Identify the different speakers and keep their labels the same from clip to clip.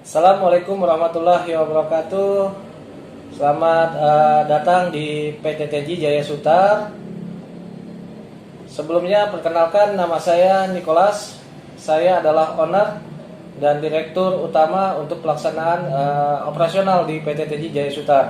Speaker 1: Assalamualaikum warahmatullahi wabarakatuh. Selamat datang di PT TJ Jaya Sutar. Sebelumnya perkenalkan, nama saya Nicholas. Saya adalah owner dan direktur utama untuk pelaksanaan operasional di PT TJ Jaya Sutar.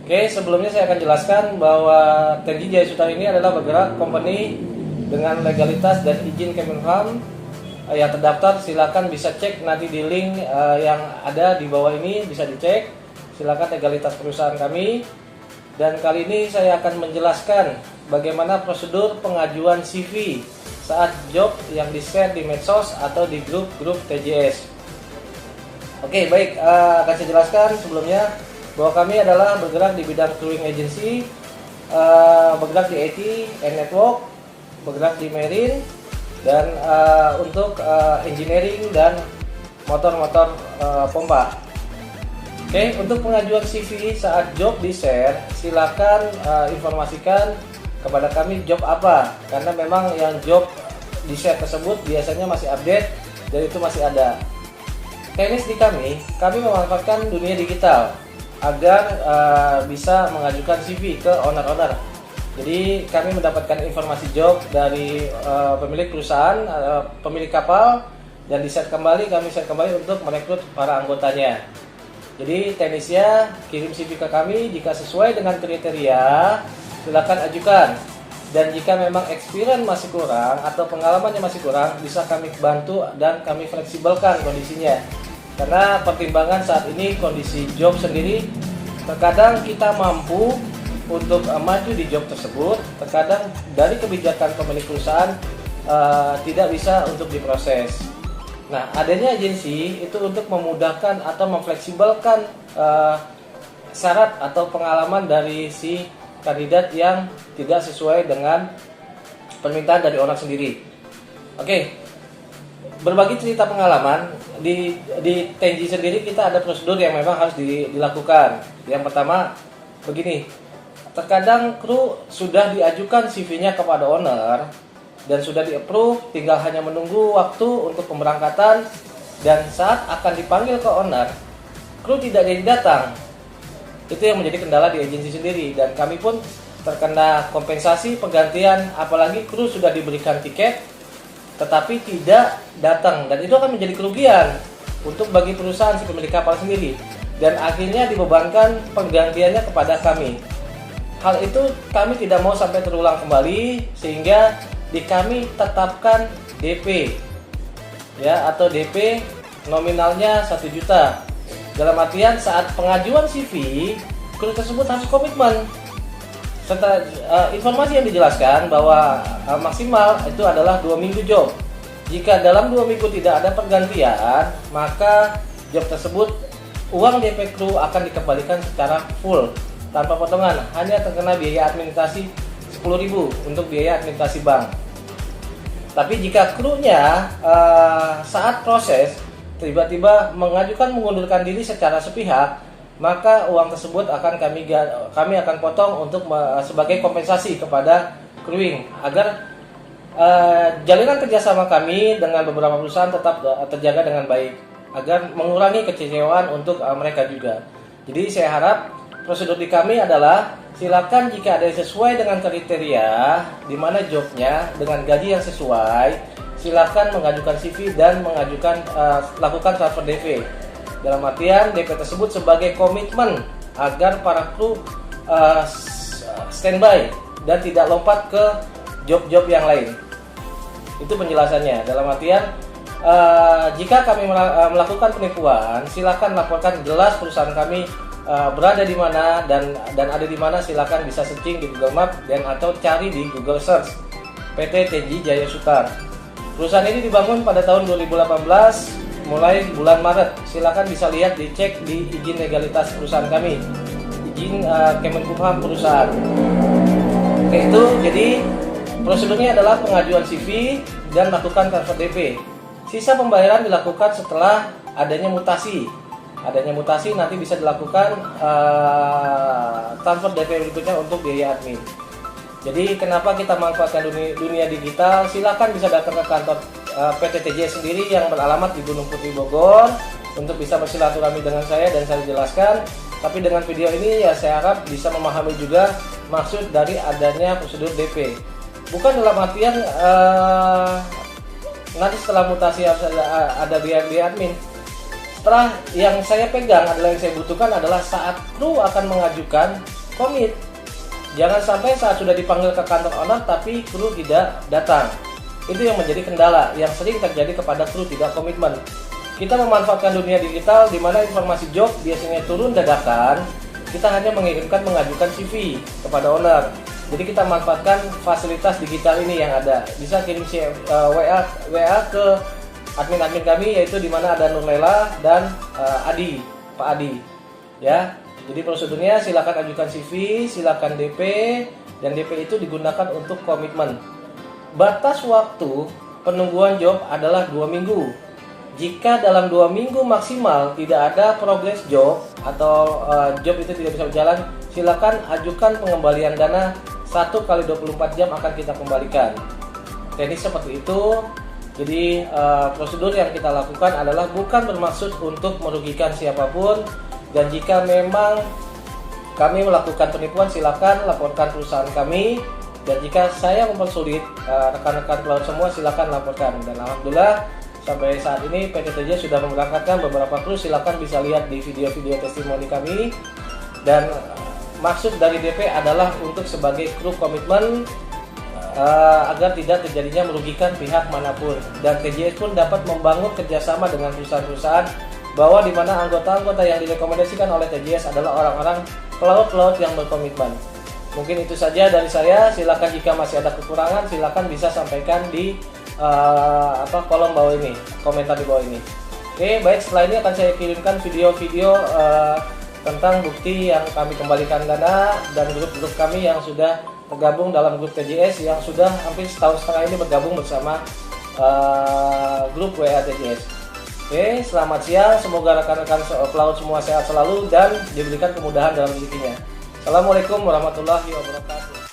Speaker 1: Oke, sebelumnya saya akan jelaskan bahwa TJ Jaya Sutar ini adalah bergerak company dengan legalitas dan izin Kemenham yang terdaftar. Silakan bisa cek nanti di link yang ada di bawah ini, bisa dicek. Silakan legalitas perusahaan kami. Dan kali ini saya akan menjelaskan bagaimana prosedur pengajuan CV saat job yang di-share di medsos atau di grup-grup TJS. Oke, baik, akan saya jelaskan sebelumnya bahwa kami adalah bergerak di bidang crewing agency, bergerak di IT and network, bergerak di marine, dan untuk engineering dan motor-motor pompa. Oke, untuk pengajuan CV saat job di-share, silakan informasikan kepada kami job apa, karena memang yang job di-share tersebut biasanya masih update dan itu masih ada. Teknis di kami memanfaatkan dunia digital agar bisa mengajukan CV ke owner-owner. Jadi kami mendapatkan informasi job dari pemilik perusahaan, pemilik kapal, dan di-share kembali, kami share kembali untuk merekrut para anggotanya. Jadi teknisnya kirim CV ke kami, jika sesuai dengan kriteria silakan ajukan. Dan jika memang experience masih kurang atau pengalamannya masih kurang, bisa kami bantu dan kami fleksibelkan kondisinya. Karena pertimbangan saat ini kondisi job sendiri, terkadang kita mampu untuk maju di job tersebut, terkadang dari kebijakan pemilik perusahaan tidak bisa untuk diproses. Nah, adanya agensi itu untuk memudahkan atau memfleksibelkan syarat atau pengalaman dari si kandidat yang tidak sesuai dengan permintaan dari orang sendiri. Oke, berbagi cerita pengalaman di TNJ sendiri, kita ada prosedur yang memang harus dilakukan. Yang pertama begini. Terkadang kru sudah diajukan CV-nya kepada owner dan sudah di-approve, tinggal hanya menunggu waktu untuk pemberangkatan, dan saat akan dipanggil ke owner, kru tidak jadi datang. Itu yang menjadi kendala di agensi sendiri, dan kami pun terkena kompensasi penggantian, apalagi kru sudah diberikan tiket tetapi tidak datang, dan itu akan menjadi kerugian untuk bagi perusahaan si pemilik kapal sendiri, dan akhirnya dibebankan penggantiannya kepada kami. Hal itu kami tidak mau sampai terulang kembali, sehingga di kami tetapkan DP ya, atau DP nominalnya 1 juta. Dalam artian saat pengajuan CV, kru tersebut harus komitmen. Serta informasi yang dijelaskan bahwa maksimal itu adalah 2 minggu job. Jika dalam 2 minggu tidak ada pergantian, maka job tersebut uang DP kru akan dikembalikan secara full tanpa potongan, hanya terkena biaya administrasi 10.000 untuk biaya administrasi bank. Tapi jika krunya saat proses tiba-tiba mengajukan mengundurkan diri secara sepihak, maka uang tersebut akan kami akan potong untuk sebagai kompensasi kepada crewing, agar jalinan kerjasama kami dengan beberapa perusahaan tetap terjaga dengan baik, agar mengurangi kekecewaan untuk mereka juga. Jadi saya harap prosedur di kami adalah silakan jika ada yang sesuai dengan kriteria di mana jobnya dengan gaji yang sesuai, silakan mengajukan CV dan lakukan transfer DP. Dalam artian DP tersebut sebagai komitmen agar para kru standby dan tidak lompat ke job-job yang lain. Itu penjelasannya. Dalam artian jika kami melakukan penipuan, silakan laporkan jelas perusahaan kami berada di mana dan ada di mana. Silakan bisa searching di Google Map dan atau cari di Google Search PT TJ Jaya Sutar. Perusahaan ini dibangun pada tahun 2018 mulai bulan Maret. Silakan bisa lihat, dicek di izin legalitas perusahaan kami, izin Kemenkumham perusahaan. Oke, itu jadi prosedurnya adalah pengajuan CV dan lakukan transfer DP. Sisa pembayaran dilakukan setelah adanya mutasi. Nanti bisa dilakukan transfer DP berikutnya untuk biaya admin. Jadi kenapa kita manfaatkan dunia digital? Silakan bisa datang ke kantor PT TJS sendiri yang beralamat di Gunung Putri Bogor untuk bisa bersilaturahmi dengan saya dan saya jelaskan. Tapi dengan video ini ya saya harap bisa memahami juga maksud dari adanya prosedur DP. Bukan dalam artian nanti setelah mutasi harus ada biaya admin. Setelah yang saya pegang adalah yang saya butuhkan adalah saat kru akan mengajukan komit. Jangan sampai saat sudah dipanggil ke kantor owner tapi kru tidak datang. Itu yang menjadi kendala yang sering terjadi kepada kru tidak komitmen. Kita memanfaatkan dunia digital di mana informasi job biasanya turun dadakan. Kita hanya mengajukan CV kepada owner. Jadi kita manfaatkan fasilitas digital ini yang ada. Bisa kirim WA ke admin kami, yaitu di mana ada Nurlela dan Pak Adi. Ya. Jadi prosedurnya silakan ajukan CV, silakan DP, dan DP itu digunakan untuk komitmen. Batas waktu penungguan job adalah 2 minggu. Jika dalam 2 minggu maksimal tidak ada progres job atau job itu tidak bisa berjalan, silakan ajukan pengembalian dana 1 kali 24 jam akan kita kembalikan. Teknik seperti itu. Jadi prosedur yang kita lakukan adalah bukan bermaksud untuk merugikan siapapun. Dan jika memang kami melakukan penipuan, silakan laporkan perusahaan kami. Dan jika saya mempersulit rekan-rekan pelaut semua, silakan laporkan. Dan alhamdulillah sampai saat ini PT TJ sudah memberangkatkan beberapa kru. Silakan bisa lihat di video-video testimoni kami. Dan maksud dari DP adalah untuk sebagai kru komitmen agar tidak terjadinya merugikan pihak manapun. Dan TJS pun dapat membangun kerjasama dengan perusahaan-perusahaan bahwa di mana anggota-anggota yang direkomendasikan oleh TJS adalah orang-orang pelaut-pelaut yang berkomitmen. Mungkin itu saja dari saya. Silakan jika masih ada kekurangan, silakan bisa sampaikan di kolom bawah ini, komentar di bawah ini. Oke, baik, setelah ini akan saya kirimkan video-video tentang bukti yang kami kembalikan dana dan grup-grup kami yang sudah tergabung dalam grup TJS yang sudah hampir setahun setengah ini bergabung bersama grup WA TJS. Oke, selamat siang. Semoga rekan-rekan pelaut semua sehat selalu dan diberikan kemudahan dalam rezekinya. Assalamualaikum warahmatullahi wabarakatuh.